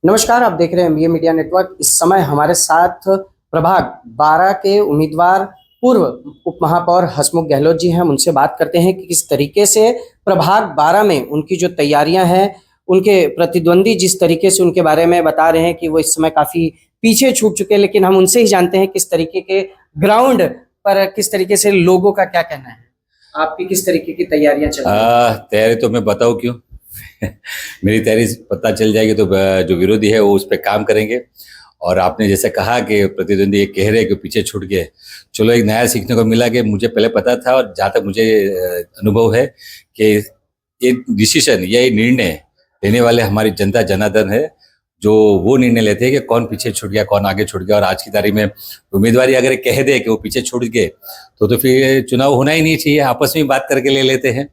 नमस्कार, आप देख रहे हैं एमबीए मीडिया नेटवर्क। इस समय हमारे साथ प्रभाग 12 के उम्मीदवार पूर्व उप महापौर हसमुख गहलोत जी हैं। हम उनसे बात करते हैं कि किस तरीके से प्रभाग 12 में उनकी जो तैयारियां हैं, उनके प्रतिद्वंदी जिस तरीके से उनके बारे में बता रहे हैं कि वो इस समय काफ़ी पीछे छूट चुके हैं, लेकिन हम उनसे ही जानते हैं किस तरीके के ग्राउंड पर किस तरीके से लोगों का क्या कहना है। आपकी किस तरीके की तैयारियां चल रही हैं? तैयारी तो मैं बताऊँ क्यों? मेरी तैयारी पता चल जाएगी तो जो विरोधी है वो उस पर काम करेंगे। और आपने जैसे कहा कि प्रतिद्वंदी ये कह रहे हैं कि पीछे छूट गए, चलो एक नया सीखने को मिला कि मुझे पहले पता था और जहाँ तक मुझे अनुभव है कि ये डिसीजन या ये निर्णय लेने वाले हमारी जनता जनार्दन है, जो वो निर्णय लेते हैं कि कौन पीछे छूट गया कौन आगे छूट गया। और आज की तारीख में उम्मीदवारी अगर कह दे कि वो पीछे छूट गए तो फिर चुनाव होना ही नहीं चाहिए, आपस में बात करके ले लेते हैं।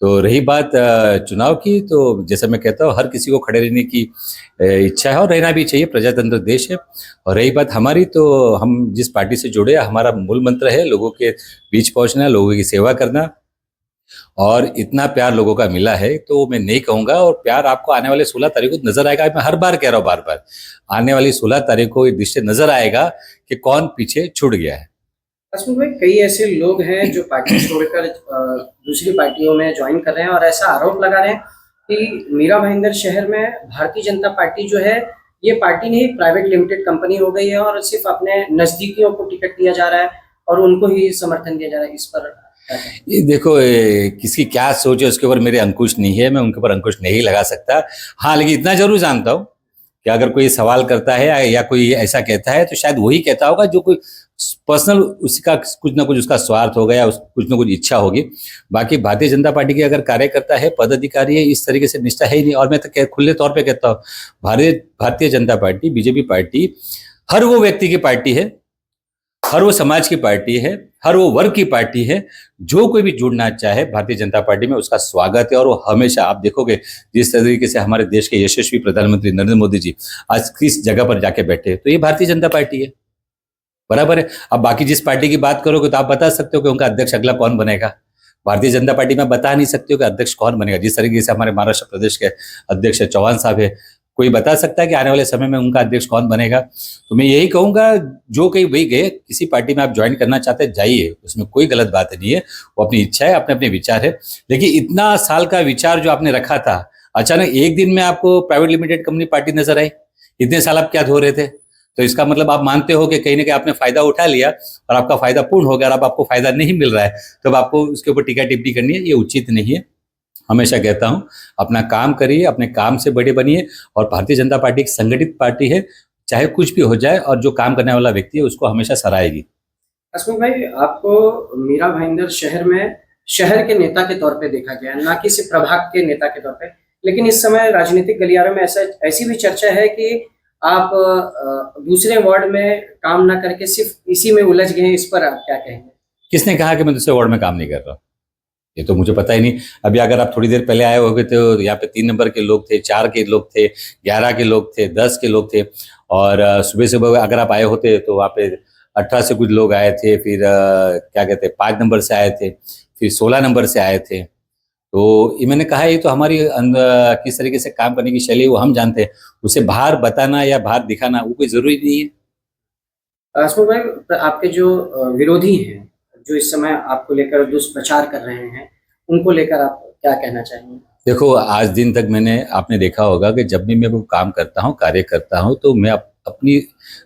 तो रही बात चुनाव की, तो जैसे मैं कहता हूँ हर किसी को खड़े रहने की इच्छा है और रहना भी चाहिए, प्रजातंत्र देश है। और रही बात हमारी, तो हम जिस पार्टी से जुड़े, हमारा मूल मंत्र है लोगों के बीच पहुंचना, लोगों की सेवा करना। और इतना प्यार लोगों का मिला है तो मैं नहीं कहूँगा, और प्यार आपको आने वाले 16 तारीख को नजर आएगा। मैं हर बार कह रहा हूँ, बार बार आने वाली 16 तारीख को एक दृश्य नजर आएगा कि कौन पीछे छूट गया है। हसमुख भाई, कई ऐसे लोग हैं जो पार्टी छोड़कर दूसरी पार्टियों में ज्वाइन कर रहे हैं और ऐसा आरोप लगा रहे हैं कि मीरा भाईंदर शहर में भारतीय जनता पार्टी जो है, ये पार्टी नहीं प्राइवेट लिमिटेड कंपनी हो गई है और सिर्फ अपने नजदीकियों को टिकट दिया जा रहा है और उनको ही समर्थन दिया जा रहा है। इस पर ये देखो, किसकी क्या सोच है उसके ऊपर मेरे अंकुश नहीं है, मैं उनके ऊपर अंकुश नहीं लगा सकता। हाँ, लेकिन इतना जरूर जानता हूँ कि अगर कोई सवाल करता है या कोई ऐसा कहता है तो शायद वही कहता होगा जो कोई पर्सनल उसका कुछ ना कुछ उसका स्वार्थ होगा या कुछ ना कुछ इच्छा होगी। बाकी भारतीय जनता पार्टी के अगर कार्यकर्ता है, पदाधिकारी है, इस तरीके से निष्ठा है ही नहीं। और मैं तो खुले तौर पे कहता हूँ, Bharatiya Janata party, BJP party हर वो व्यक्ति की पार्टी है, हर वो समाज की पार्टी है, हर वो वर्ग की पार्टी है। जो कोई भी जुड़ना चाहे भारतीय जनता पार्टी में, उसका स्वागत है। और वो हमेशा, आप देखोगे जिस तरीके से हमारे देश के यशस्वी प्रधानमंत्री नरेंद्र मोदी जी आज किस जगह पर जाके बैठे, तो ये भारतीय जनता पार्टी है, बराबर है। अब बाकी जिस पार्टी की बात करोगे तो आप बता सकते हो कि उनका अध्यक्ष अगला कौन बनेगा। भारतीय जनता पार्टी में बता नहीं सकते हो कि अध्यक्ष कौन बनेगा। जिस तरीके से हमारे महाराष्ट्र प्रदेश के अध्यक्ष चौहान साहब है, कोई बता सकता है कि आने वाले समय में उनका अध्यक्ष कौन बनेगा? तो मैं यही कहूंगा, जो कहीं वही गए, किसी पार्टी में आप ज्वाइन करना चाहते हैं जाइए, उसमें कोई गलत बात नहीं है, वो अपनी इच्छा है, अपने अपने विचार है। लेकिन इतना साल का विचार जो आपने रखा था, अचानक एक दिन में आपको प्राइवेट लिमिटेड कंपनी पार्टी नजर आई। इतने साल आप क्या धो रहे थे? तो इसका मतलब आप मानते हो कि कहीं ना कहीं आपने फायदा उठा लिया और आपका फायदा पूर्ण हो गया, और अब आपको फायदा नहीं मिल रहा है, तब आपको उसके ऊपर टीका टिप्पणी करनी है, ये उचित नहीं है। हमेशा कहता हूं, अपना काम करिए, अपने काम से बड़े बनिए। और भारतीय जनता पार्टी एक संगठित पार्टी है, चाहे कुछ भी हो जाए, और जो काम करने वाला व्यक्ति है उसको हमेशा सराहेगी। हसमुख भाई, आपको मीरा भाईंदर शहर में शहर के नेता के तौर पे देखा गया, ना कि सिर्फ प्रभाग के नेता के तौर पे। लेकिन इस समय राजनीतिक गलियारों में ऐसी भी चर्चा है कि आप दूसरे वार्ड में काम ना करके सिर्फ इसी में उलझ गए। इस पर आप क्या कहेंगे? किसने कहा कि मैं दूसरे वार्ड में काम नहीं कर रहा? ये तो मुझे पता ही नहीं। अभी अगर आप थोड़ी देर पहले आए होंगे तो यहाँ पे 3 नंबर के लोग थे, 4 के लोग थे, 11 के लोग थे, 10 के लोग थे। और सुबह सुबह अगर आप आए होते तो वहाँ पे 18 से कुछ लोग आए थे, फिर क्या कहते हैं 5 नंबर से आए थे, फिर 16 नंबर से आए थे। तो ये मैंने कहा, ये तो हमारी किस तरीके से काम करने की शैली वो हम जानते हैं, उसे बाहर बताना या बाहर दिखाना वो कोई जरूरी नहीं है। हसमुख भाई, आपके जो विरोधी हैं, जो इस समय आपको लेकर दुष्प्रचार कर रहे हैं, उनको लेकर आप क्या कहना चाहेंगे? देखो, आज दिन तक आपने देखा होगा कि जब भी मैं वो काम करता हूँ, कार्य करता हूँ, तो मैं अपनी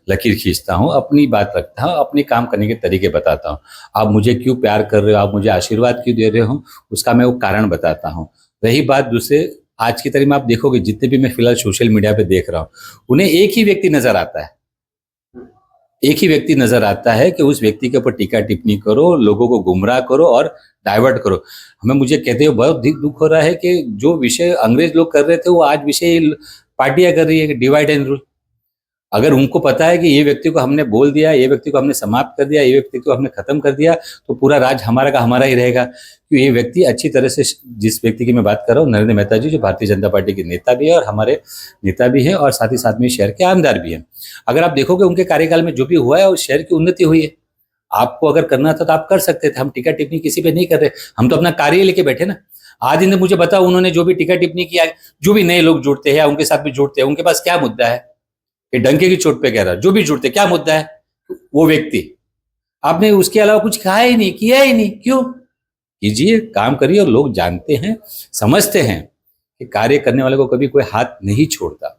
लकीर खींचता हूँ, अपनी बात रखता हूँ, अपने काम करने के तरीके बताता हूँ। आप मुझे क्यों प्यार कर रहे हो, आप मुझे आशीर्वाद क्यों दे रहे हो, उसका मैं वो कारण बताता हूँ। रही बात दूसरे, आज की तारीख में आप देखोगे जितने भी मैं फिलहाल सोशल मीडिया पे देख रहा हूँ, उन्हें एक ही व्यक्ति नजर आता है, एक ही व्यक्ति नजर आता है कि उस व्यक्ति के ऊपर टीका टिप्पणी करो, लोगों को गुमराह करो और डाइवर्ट करो। मुझे कहते हुए बहुत दुख हो रहा है कि जो विषय अंग्रेज लोग कर रहे थे वो आज विषय पार्टियां कर रही है, डिवाइड एंड रूल। अगर उनको पता है कि ये व्यक्ति को हमने बोल दिया, ये व्यक्ति को हमने समाप्त कर दिया, ये व्यक्ति को हमने खत्म कर दिया, तो पूरा राज हमारा का हमारा ही रहेगा। क्योंकि ये व्यक्ति अच्छी तरह से, जिस व्यक्ति की मैं बात कर रहा हूँ, नरेंद्र मेहता जी, जो भारतीय जनता पार्टी के नेता भी है और हमारे नेता भी है, और साथ ही साथ में शहर के आमदार भी है। अगर आप देखोगे उनके कार्यकाल में जो भी हुआ है, उस शहर की उन्नति हुई है। आपको अगर करना था तो आप कर सकते थे, हम टीका टिप्पणी किसी पे नहीं कर रहे, हम तो अपना कार्य लेके बैठे ना। आज इन्हें मुझे बताओ, उन्होंने जो भी टीका टिप्पणी किया, जो भी नए लोग जुड़ते हैं या उनके साथ भी जुड़ते हैं, उनके पास क्या मुद्दा है? कि डंके की चोट पे कह रहा, जो भी जुड़ते क्या मुद्दा है? वो व्यक्ति, आपने उसके अलावा कुछ कहा ही नहीं, किया ही नहीं। क्यों? कीजिए, काम करिए। और लोग जानते हैं, समझते हैं कि कार्य करने वाले को कभी कोई हाथ नहीं छोड़ता।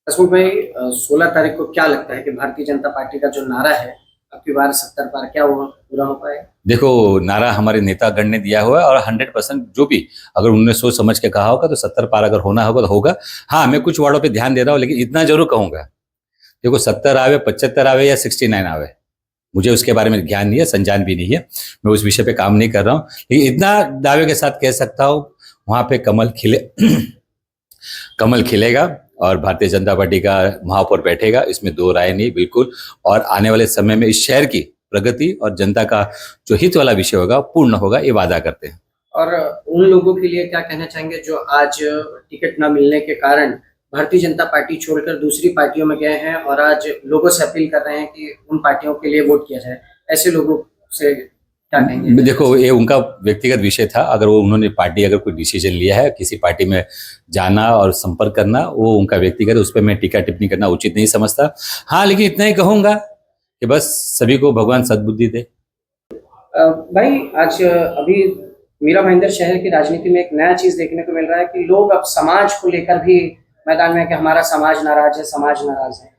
हसमुख भाई, 16 तारीख को क्या लगता है कि भारतीय जनता पार्टी का जो नारा है अब की बार 70 पार, क्या वो पूरा हो पाएगा? देखो, नारा हमारे नेतागण ने दिया हुआ है और 100% जो भी अगर उन्होंने सोच समझ के कहा होगा तो 70 पार अगर होना होगा तो होगा। हाँ, मैं कुछ वार्डों पे ध्यान दे रहा हूँ, लेकिन इतना जरूर कहूंगा, देखो 70 आवे, 75 आवे या 69 आवे, मुझे उसके बारे में ज्ञान नहीं है, संजान भी नहीं है, मैं उस विषय पे काम नहीं कर रहा हूँ। लेकिन इतना दावे के साथ कह सकता हूँ, वहां पे कमल खिले कमल खिलेगा और भारतीय जनता पार्टी का महापौर बैठेगा, इसमें दो राय नहीं, बिल्कुल। और आने वाले समय में इस शहर की प्रगति और जनता का जो हित वाला विषय होगा पूर्ण होगा, ये वादा करते हैं। और उन लोगों के लिए क्या कहना चाहेंगे जो आज टिकट न मिलने के कारण भारतीय जनता पार्टी छोड़कर दूसरी पार्टियों में गए हैं और आज लोगों से अपील कर रहे हैं कि उन पार्टियों के लिए वोट किया जाए, ऐसे लोगों से क्या कहेंगे? देखो, ये उनका व्यक्तिगत विषय था। अगर वो उन्होंने पार्टी अगर कोई डिसीजन लिया है किसी पार्टी में जाना और संपर्क करना, वो उनका व्यक्तिगत, उस पर मैं टीका टिप्पणी करना उचित नहीं समझता। हाँ, लेकिन इतना ही कहूंगा कि बस सभी को भगवान सद्बुद्धि दे। भाई, आज अभी मीरा भाईंदर शहर की राजनीति में एक नया चीज देखने को मिल रहा है कि लोग अब समाज को लेकर भी मैदान में, कि हमारा समाज नाराज है, समाज नाराज है।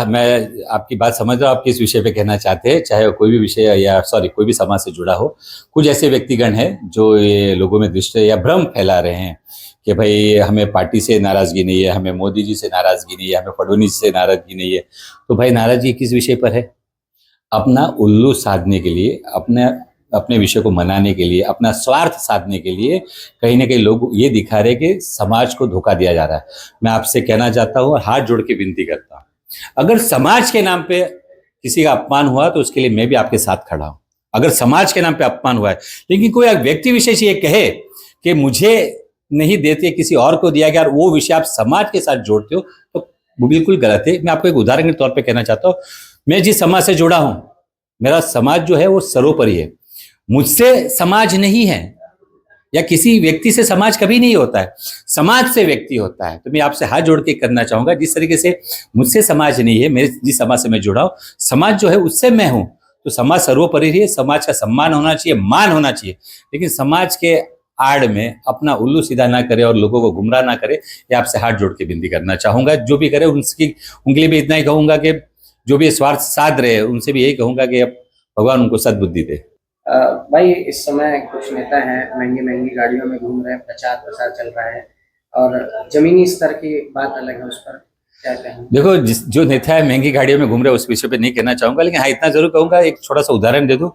मैं आपकी बात समझ रहा हूँ, आप किस विषय पे कहना चाहते हैं, चाहे कोई भी विषय या कोई भी समाज से जुड़ा हो। कुछ ऐसे व्यक्तिगण हैं जो ये लोगों में दृष्टि या भ्रम फैला रहे हैं कि भाई हमें पार्टी से नाराजगी नहीं है, हमें मोदी जी से नाराजगी नहीं है, हमें फडणवीस से नाराजगी नहीं है। तो भाई, नाराजगी किस विषय पर है? अपना उल्लू साधने के लिए, अपने विषय को मनाने के लिए, अपना स्वार्थ साधने के लिए कहीं ना कहीं लोग ये दिखा रहे कि समाज को धोखा दिया जा रहा है। मैं आपसे कहना चाहता हूँ और हाथ जोड़ के विनती करता हूँ, अगर समाज के नाम पे किसी का अपमान हुआ तो उसके लिए मैं भी आपके साथ खड़ा हूं। अगर समाज के नाम पे अपमान हुआ है, लेकिन कोई व्यक्ति विशेष ये कहे कि मुझे नहीं देते, किसी और को दिया गया, और वो विषय आप समाज के साथ जोड़ते हो, तो वो बिल्कुल गलत है। मैं आपको एक उदाहरण के तौर पे कहना चाहता हूँ, मैं जिस समाज से जुड़ा हूं, मेरा समाज जो है वो सर्वोपरि है। मुझसे समाज नहीं है, या किसी व्यक्ति से समाज कभी नहीं होता है, समाज से व्यक्ति होता है। तो मैं आपसे हाथ जोड़ के करना चाहूंगा, जिस तरीके से मुझसे समाज नहीं है, मेरे जिस समाज से मैं जुड़ा हूं, समाज जो है उससे मैं हूं, तो समाज सर्वोपरि है। समाज का सम्मान होना चाहिए, मान होना चाहिए, लेकिन समाज के आड़ में अपना उल्लू सीधा ना करे और लोगों को गुमराह ना करे, ये आपसे हाथ जोड़ के विनती करना चाहूंगा। जो भी करे उनके लिए भी इतना ही कहूंगा कि जो भी स्वार्थ साध रहे हैं उनसे भी यही कहूंगा कि अब भगवान उनको सद्बुद्धि दे। भाई, इस समय कुछ नेता हैं महंगी महंगी गाड़ियों में घूम रहे हैं, प्रचार प्रसार चल रहा है और जमीनी स्तर की बात अलग है, उस पर क्या कहेंगे? देखो, जो नेता है महंगी गाड़ियों में घूम रहे हैं उस विषय पे नहीं कहना चाहूंगा, लेकिन हाँ इतना जरूर कहूंगा, एक छोटा सा उदाहरण दे दूं।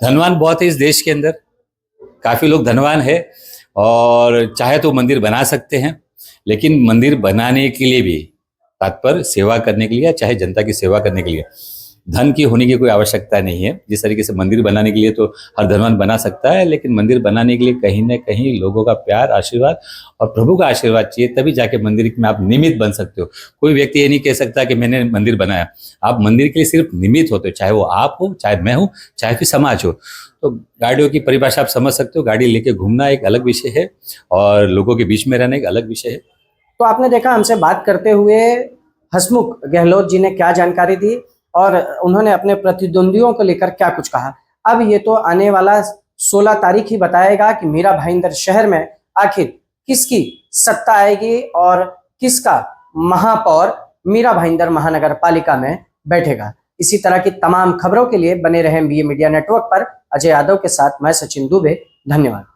धनवान बहुत है इस देश के अंदर, काफी लोग धनवान है और चाहे तो मंदिर बना सकते हैं, लेकिन मंदिर बनाने के लिए भी तत्पर, सेवा करने के लिए, चाहे जनता की सेवा करने के लिए धन की होने की कोई आवश्यकता नहीं है। जिस तरीके से मंदिर बनाने के लिए तो हर धनवान बना सकता है, लेकिन मंदिर बनाने के लिए कहीं ना कहीं लोगों का प्यार, आशीर्वाद और प्रभु का आशीर्वाद चाहिए, तभी जाके मंदिर में आप निमित्त बन सकते हो। कोई व्यक्ति ये नहीं कह सकता कि मैंने मंदिर बनाया, आप मंदिर के लिए सिर्फ निमित्त होते हो, चाहे वो आप हो, चाहे मैं हूँ, चाहे फिर समाज हो। तो गाड़ियों की परिभाषा आप समझ सकते हो, गाड़ी लेके घूमना एक अलग विषय है और लोगों के बीच में रहना एक अलग विषय है। तो आपने देखा हमसे बात करते हुए हसमुख गहलोत जी ने क्या जानकारी दी और उन्होंने अपने प्रतिद्वंदियों को लेकर क्या कुछ कहा। अब ये तो आने वाला 16 तारीख ही बताएगा कि मीरा भाईंदर शहर में आखिर किसकी सत्ता आएगी और किसका महापौर मीरा भाईंदर महानगर पालिका में बैठेगा। इसी तरह की तमाम खबरों के लिए बने रहें बीए मीडिया नेटवर्क पर। अजय यादव के साथ मैं सचिन दुबे, धन्यवाद।